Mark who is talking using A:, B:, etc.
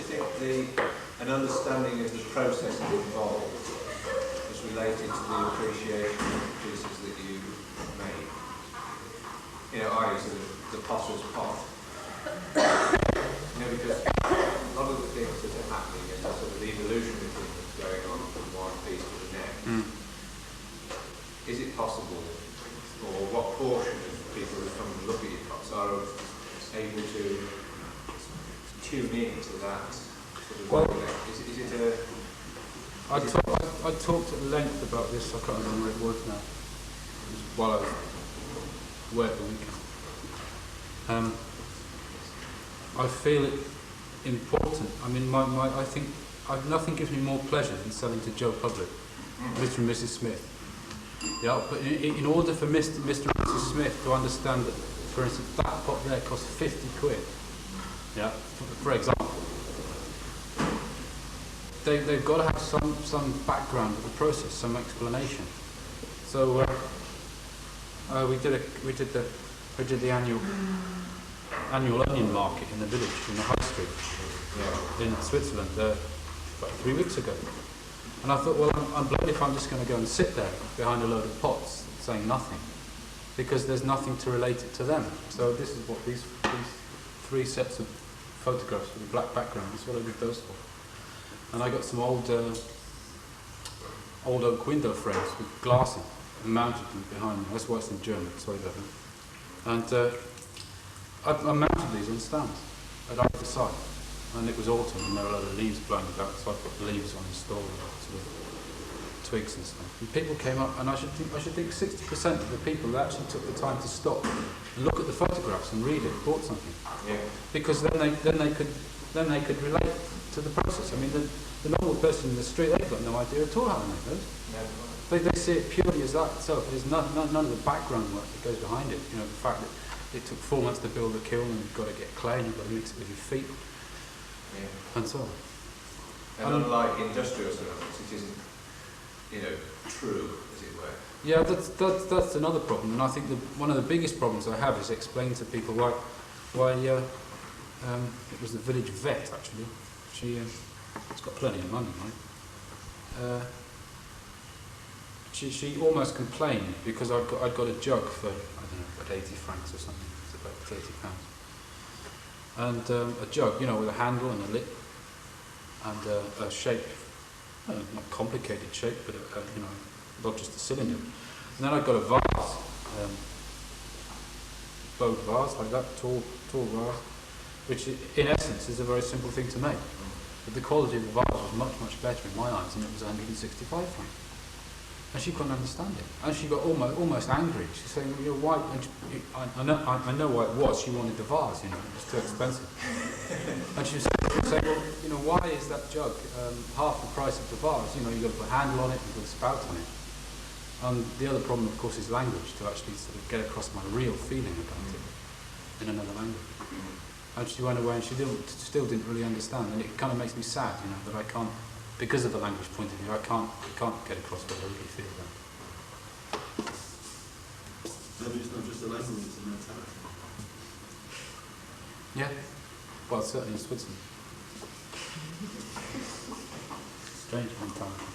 A: do you think an understanding of the processes involved is related to the appreciation of the pieces that you made? You know, I sort of the potter's pot. You know, because a lot of the things that are happening and the sort of evolutionary thing that's going on from one piece to the next, is it possible, or what portion of people who come and look at your pots are able to tune in to that sort of is it a...
B: I talked at length about this, I can't remember what it was now. It was while I was away at the weekend. I feel it important. I mean, I think nothing gives me more pleasure than selling to Joe Public, Mr. and Mrs. Smith. Yeah, but in order for Mr. and Mrs. Smith to understand that, for instance, that pot there costs 50 quid, yeah, for example, they've got to have some background of the process, some explanation. So we did the annual onion market in the village, in the high street, in Switzerland, about 3 weeks ago. And I thought, well, I'm blowed if I'm just going to go and sit there behind a load of pots saying nothing, because there's nothing to relate it to them. So this is what these 3 sets of photographs with a black background, that's what I did those for. And I got some old oak window frames with glass in and mounted them behind me. That's why it's in German, sorry about that. And I mounted these on stands at either side. And it was autumn and there were a lot of leaves blowing about, so I put the leaves on the stall and sort of twigs and stuff. And people came up, and I should think 60% of the people that actually took the time to stop and look at the photographs and read it, bought something. Yeah. Because then they could relate to the process. I mean, the normal person in the street, they've got no idea at all how to make those. Yeah. They see it purely as that itself. There's none of the background work that goes behind it. You know, the fact that it took 4 months to build the kiln, and you've got to get clay, and you've got to mix it with your feet, and so on.
A: And unlike industrial ceramics, it isn't, you know, true, as it were.
B: Yeah, that's another problem, and I think one of the biggest problems I have is explain to people why it was the village vet actually. She's got plenty of money, right? She almost complained because I'd got a jug for, I don't know, about 80 francs or something. It's about £30. And a jug, you know, with a handle and a lip and a shape, not complicated shape, but you know, not just a cylinder. And then I got a vase, bowed vase like that, tall vase, which in essence is a very simple thing to make. But the quality of the vase was much, much better in my eyes, and it was 165 francs. And she couldn't understand it. And she got almost angry. She's saying, well, why? I know why it was. She wanted the vase, you know, it was too expensive. And she was saying, well, you know, why is that jug half the price of the vase? You know, you've got to put a handle on it, you've got a spout on it. And the other problem, of course, is language, to actually sort of get across my real feeling about it in another language. And she went away and she still didn't really understand. And it kind of makes me sad, you know, that I can't, because of the language point of view, I can't get across what I really feel then.
C: Maybe it's not just a language, it's a mentality.
B: Yeah, well, certainly in Switzerland. Strange mentality.